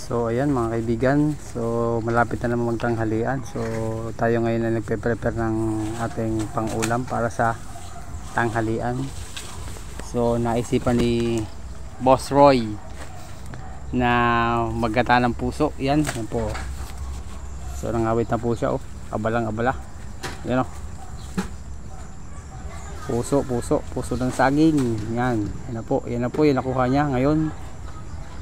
So ayan mga kaibigan, so malapit na naman magtanghalian. So tayo ngayon na nagpe-prepare ng ating pang-ulam para sa tanghalian. So naisipan ni Boss Roy na maggata ng puso. Yan po. So nangawit na po siya, oh. Abalang abala. Yan, oh. Puso ng saging. Yan na po yung nakuha niya ngayon.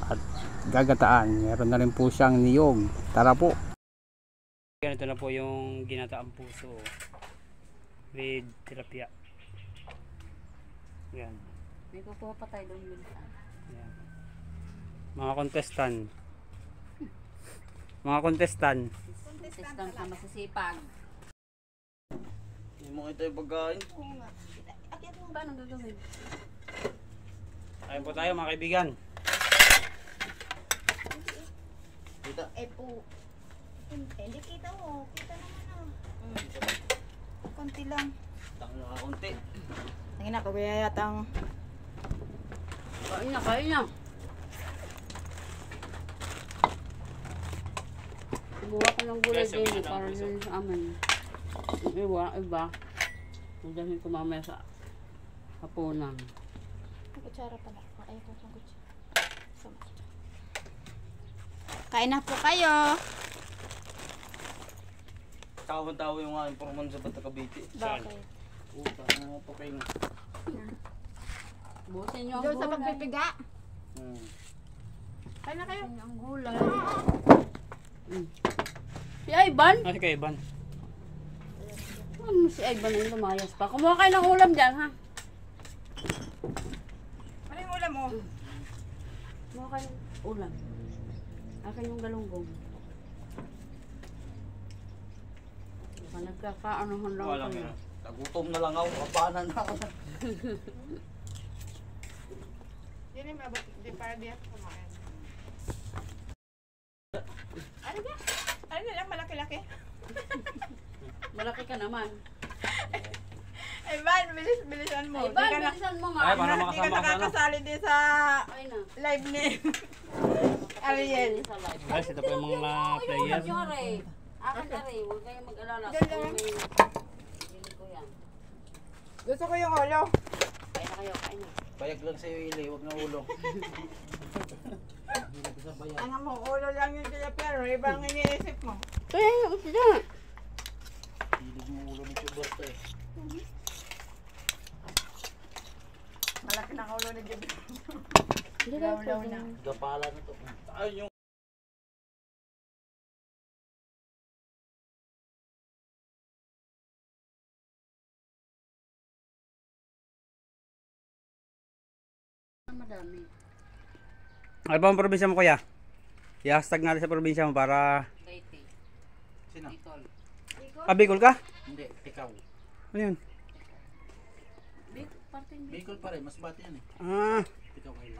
At gagataan, meron na rin po siyang niyog. Tara po. Ganito na po yung ginataang puso with tilapia. Yan. May kukuha pa tayo doon minsan. Yan. Mga contestant. Mga contestant Na masisipag. Hindi mo ito yung pagkain. Paano gagawin? Ayun po tayo mga kaibigan. Kita. Po. Hindi kita mo. Kita naman konti lang. Tang nakakunti. Ang ina ko kaya yatang. Kain na. Buwa ko ng gulay din para din sa amin. Iba. Magdahin ko mamaya sa hapunan. Ang kutsara pala. Ay, ito ang kutsara. Kain na po kayo. Tawang-tawa yung nga informan sa Bata Cavite. Bakit? Puta na ito kayo. Busin nyo ang Doon sa gulay. pagpipiga. Kain na kayo. Busin nyo ang gulay. Si Ivan? Ano kay Ivan? Si Ivan ay lumayas pa. Kumuha kayo ng ulam dyan, ha? Ano yung ulam mo? Kumuha kayo ng ulam. Akin yung galunggong. Baka nagkakaanohan lang Wala kayo. nga. Nagutom na lang ako. Kapanan na ako. Hindi naman abot. Hindi para diyan kumain. Ano ba? Ano na lang malaki-laki? Malaki ka naman. Evan, bilis-bilisan mo. Ivan, bilisan mo nga. Ay, para Hindi ka makasama ka na. nakakasali din sa Ay na. live ni Ariel. Sa live. Guys, ito po yung mga player. Iwan nyo, Ray. Akin na, Ray. Huwag kayong mag-alala. Doon lang. Hindi ko yan. Gusto ko yung ulo. Kain na kayo, kain na. Bayag lang sa'yo ili. Huwag na ulo. Ano mo, ulo lang yung tilapia. Ibang iniisip mo. Kaya yung isda. Hilig mo ulo ni Chuberta eh. Malaki ng ulo ni Jib. Hindi kayo Law-law na. Gapala na to. Ayun yung Madami. Ano ba ang probinsya mo kuya? I-hashtag natin sa probinsya mo para... Leyte. sino? Bicol. Bicol ka? Hindi. Ikaw. Ano yun? Parting Bicol pa rin. Mas bati yan eh. Ah, Ikaw kayo.